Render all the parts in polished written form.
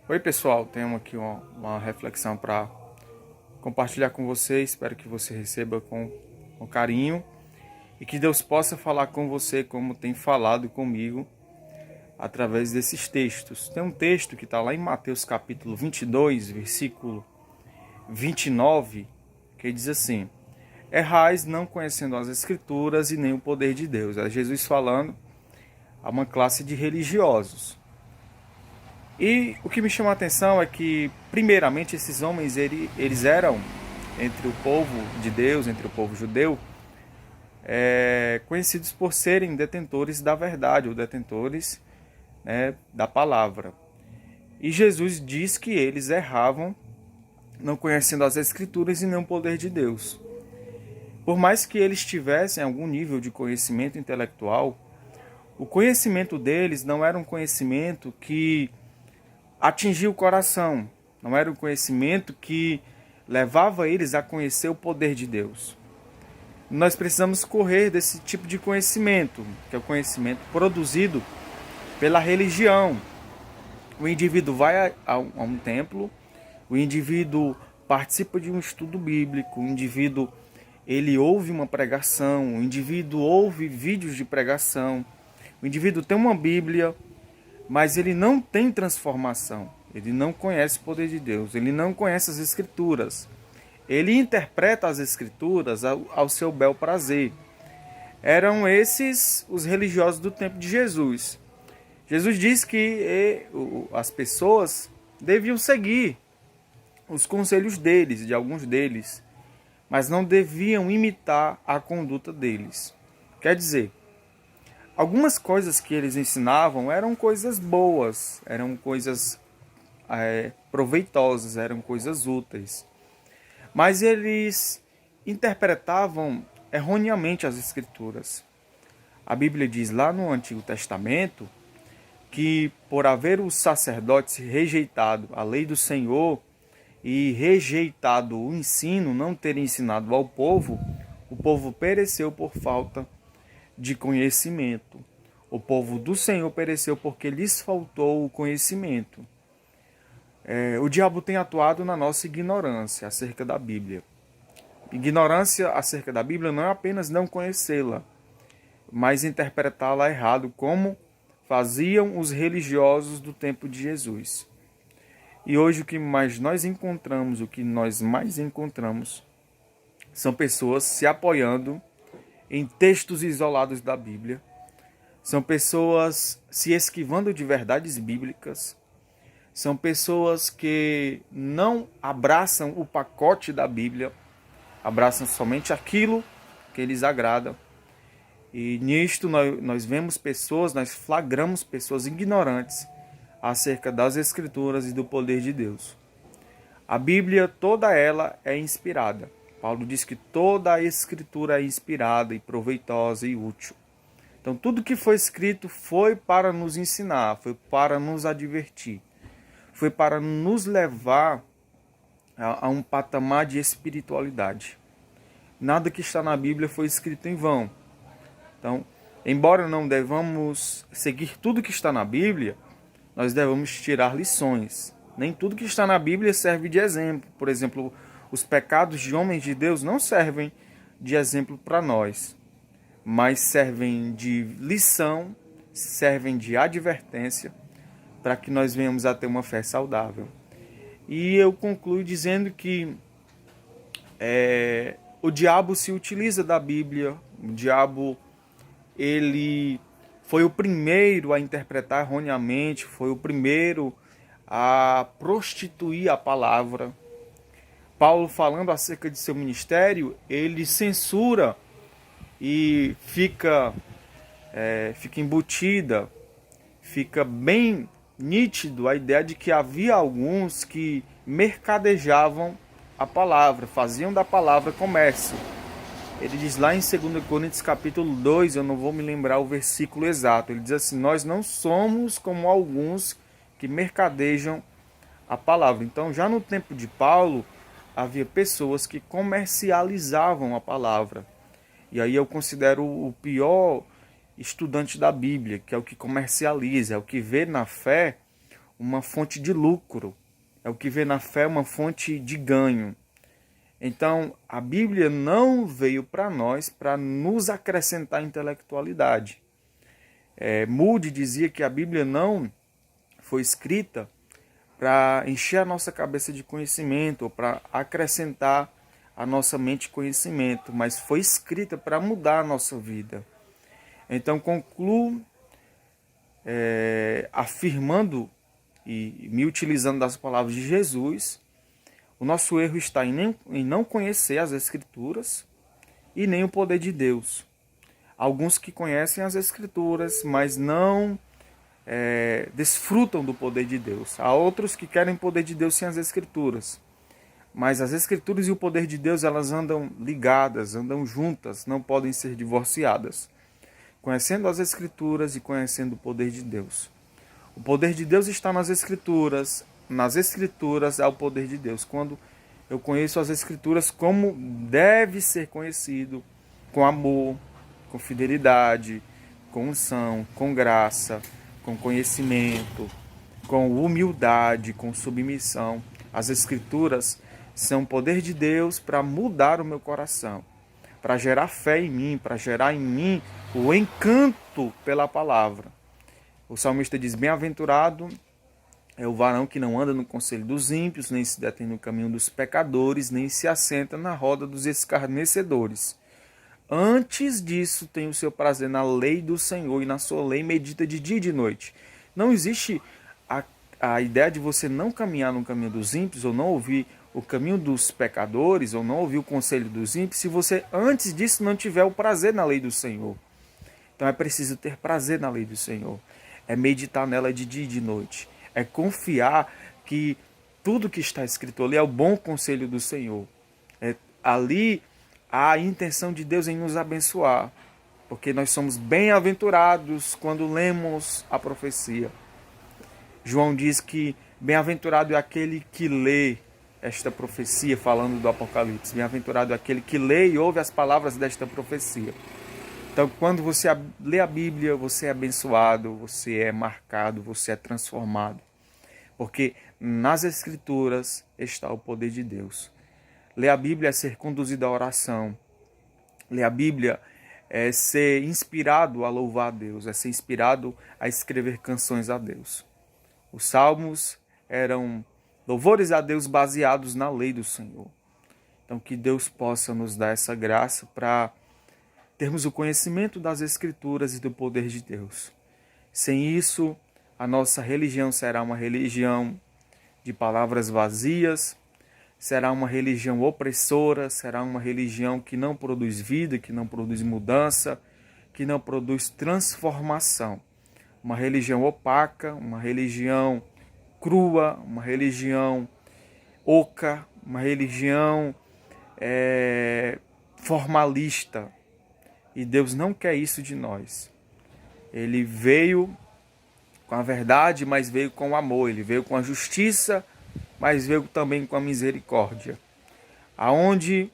Oi pessoal, tenho aqui uma reflexão para compartilhar com você. Espero que você receba com carinho e que Deus possa falar com você como tem falado comigo através desses textos. Tem um texto que está lá em Mateus capítulo 22, versículo 29, que diz assim: Errais não conhecendo as Escrituras e nem o poder de Deus. É Jesus falando a uma classe de religiosos. E o que me chama a atenção é que, primeiramente, esses homens eles eram, entre o povo de Deus, entre o povo judeu, conhecidos por serem detentores da verdade, ou detentores, né, da palavra. E Jesus diz que eles erravam, não conhecendo as Escrituras e nem o poder de Deus. Por mais que eles tivessem algum nível de conhecimento intelectual, o conhecimento deles não era um conhecimento que atingia o coração, não era um conhecimento que levava eles a conhecer o poder de Deus. Nós precisamos correr desse tipo de conhecimento, que é o conhecimento produzido pela religião. O indivíduo vai a um templo, o indivíduo participa de um estudo bíblico, o indivíduo ele ouve uma pregação, o indivíduo ouve vídeos de pregação, o indivíduo tem uma Bíblia, mas ele não tem transformação. Ele não conhece o poder de Deus, ele não conhece as Escrituras. Ele interpreta as Escrituras ao seu bel prazer. Eram esses os religiosos do tempo de Jesus. Jesus diz que as pessoas deviam seguir os conselhos deles, de alguns deles, mas não deviam imitar a conduta deles. Quer dizer, algumas coisas que eles ensinavam eram coisas boas, eram coisas proveitosas, eram coisas úteis. Mas eles interpretavam erroneamente as Escrituras. A Bíblia diz lá no Antigo Testamento que, por haver os sacerdotes rejeitado a lei do Senhor e rejeitado o ensino, não terem ensinado ao povo, o povo pereceu por falta de conhecimento. O povo do Senhor pereceu porque lhes faltou o conhecimento. O diabo tem atuado na nossa ignorância acerca da Bíblia. Ignorância acerca da Bíblia não é apenas não conhecê-la, mas interpretá-la errado, como faziam os religiosos do tempo de Jesus. E hoje o que mais nós encontramos, são pessoas se apoiando em textos isolados da Bíblia, são pessoas se esquivando de verdades bíblicas, são pessoas que não abraçam o pacote da Bíblia, abraçam somente aquilo que lhes agrada. E nisto nós vemos pessoas, nós flagramos pessoas ignorantes acerca das Escrituras e do poder de Deus. A Bíblia, toda ela é inspirada. Paulo diz que toda a Escritura é inspirada e proveitosa e útil. Então tudo que foi escrito foi para nos ensinar, foi para nos advertir, foi para nos levar a um patamar de espiritualidade. Nada que está na Bíblia foi escrito em vão. Então, embora não devamos seguir tudo que está na Bíblia, nós devemos tirar lições. Nem tudo que está na Bíblia serve de exemplo. Por exemplo, os pecados de homens de Deus não servem de exemplo para nós, mas servem de lição, servem de advertência, para que nós venhamos a ter uma fé saudável. E eu concluo dizendo que o diabo se utiliza da Bíblia, o diabo ele foi o primeiro a interpretar erroneamente, foi o primeiro a prostituir a palavra. Paulo, falando acerca de seu ministério, ele censura e fica embutida, fica bem nítido a ideia de que havia alguns que mercadejavam a palavra, faziam da palavra comércio. Ele diz lá em 2 Coríntios capítulo 2, eu não vou me lembrar o versículo exato, ele diz assim: nós não somos como alguns que mercadejam a palavra. Então, já no tempo de Paulo, havia pessoas que comercializavam a palavra. E aí eu considero o pior estudante da Bíblia, que é o que comercializa, é o que vê na fé uma fonte de lucro. É o que vê na fé uma fonte de ganho. Então, a Bíblia não veio para nós para nos acrescentar intelectualidade. Moody dizia que a Bíblia não foi escrita para encher a nossa cabeça de conhecimento, ou para acrescentar à nossa mente conhecimento, mas foi escrita para mudar a nossa vida. Então, concluo afirmando e me utilizando das palavras de Jesus. O nosso erro está em não conhecer as Escrituras e nem o poder de Deus. Alguns que conhecem as Escrituras, mas não desfrutam do poder de Deus. Há outros que querem o poder de Deus sem as Escrituras. Mas as Escrituras e o poder de Deus, elas andam ligadas, andam juntas, não podem ser divorciadas. Conhecendo as Escrituras e conhecendo o poder de Deus. O poder de Deus está nas Escrituras há o poder de Deus. Quando eu conheço as Escrituras como deve ser conhecido, com amor, com fidelidade, com unção, com graça, com conhecimento, com humildade, com submissão. As Escrituras são o poder de Deus para mudar o meu coração, para gerar fé em mim, para gerar em mim o encanto pela palavra. O salmista diz: bem-aventurado é o varão que não anda no conselho dos ímpios, nem se detém no caminho dos pecadores, nem se assenta na roda dos escarnecedores. Antes disso, tem o seu prazer na lei do Senhor, e na sua lei medita de dia e de noite. Não existe a ideia de você não caminhar no caminho dos ímpios, ou não ouvir o caminho dos pecadores, ou não ouvir o conselho dos ímpios, se você antes disso não tiver o prazer na lei do Senhor. Então é preciso ter prazer na lei do Senhor. É meditar nela de dia e de noite. É confiar que tudo que está escrito ali é o bom conselho do Senhor. Ali há a intenção de Deus em nos abençoar. Porque nós somos bem-aventurados quando lemos a profecia. João diz que bem-aventurado é aquele que lê esta profecia, falando do Apocalipse. Bem-aventurado é aquele que lê e ouve as palavras desta profecia. Então, quando você lê a Bíblia, você é abençoado, você é marcado, você é transformado. Porque nas Escrituras está o poder de Deus. Ler a Bíblia é ser conduzido à oração. Ler a Bíblia é ser inspirado a louvar a Deus, é ser inspirado a escrever canções a Deus. Os salmos eram louvores a Deus baseados na lei do Senhor. Então, que Deus possa nos dar essa graça para termos o conhecimento das Escrituras e do poder de Deus. Sem isso, a nossa religião será uma religião de palavras vazias, será uma religião opressora, será uma religião que não produz vida, que não produz mudança, que não produz transformação. Uma religião opaca, uma religião crua, uma religião oca, uma religião formalista. E Deus não quer isso de nós. Ele veio com a verdade, mas veio com o amor. Ele veio com a justiça, mas veio também com a misericórdia. Aonde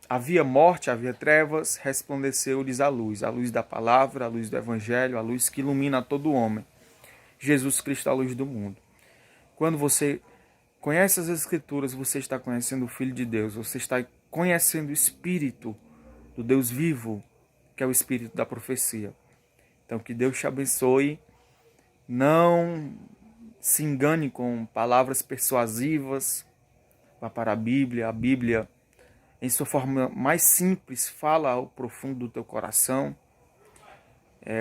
havia morte, havia trevas, resplandeceu-lhes a luz da palavra, a luz do evangelho, a luz que ilumina todo homem. Jesus Cristo, a luz do mundo. Quando você conhece as Escrituras, você está conhecendo o Filho de Deus, você está conhecendo o Espírito do Deus vivo, que é o Espírito da profecia. Então, que Deus te abençoe. Não se engane com palavras persuasivas. Vá para a Bíblia, em sua forma mais simples, fala ao profundo do teu coração.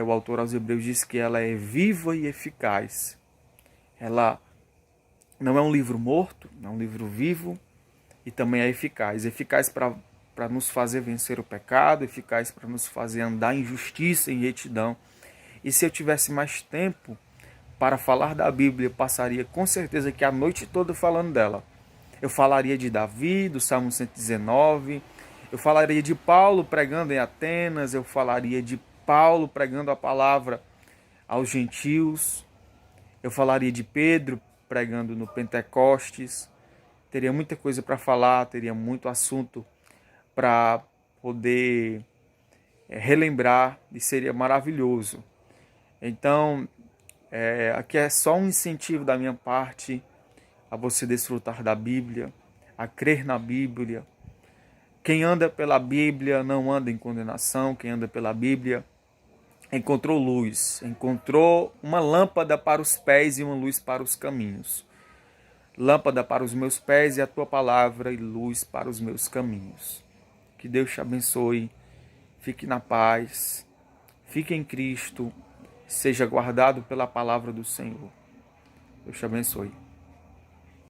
O autor aos Hebreus diz que ela é viva e eficaz. Ela não é um livro morto, é um livro vivo e também é eficaz. Eficaz para nos fazer vencer o pecado, eficaz para nos fazer andar em justiça, em retidão. E se eu tivesse mais tempo para falar da Bíblia, eu passaria com certeza aqui a noite toda falando dela. Eu falaria de Davi, do Salmo 119, eu falaria de Paulo pregando em Atenas, eu falaria de Paulo pregando a palavra aos gentios, eu falaria de Pedro pregando no Pentecostes. Teria muita coisa para falar, teria muito assunto para poder relembrar, e seria maravilhoso. Então, Aqui é só um incentivo da minha parte a você desfrutar da Bíblia, a crer na Bíblia. Quem anda pela Bíblia não anda em condenação. Quem anda pela Bíblia encontrou luz, encontrou uma lâmpada para os pés e uma luz para os caminhos. Lâmpada para os meus pés e a tua palavra, e luz para os meus caminhos. Que Deus te abençoe. Fique na paz. Fique em Cristo. Seja guardado pela palavra do Senhor. Deus te abençoe.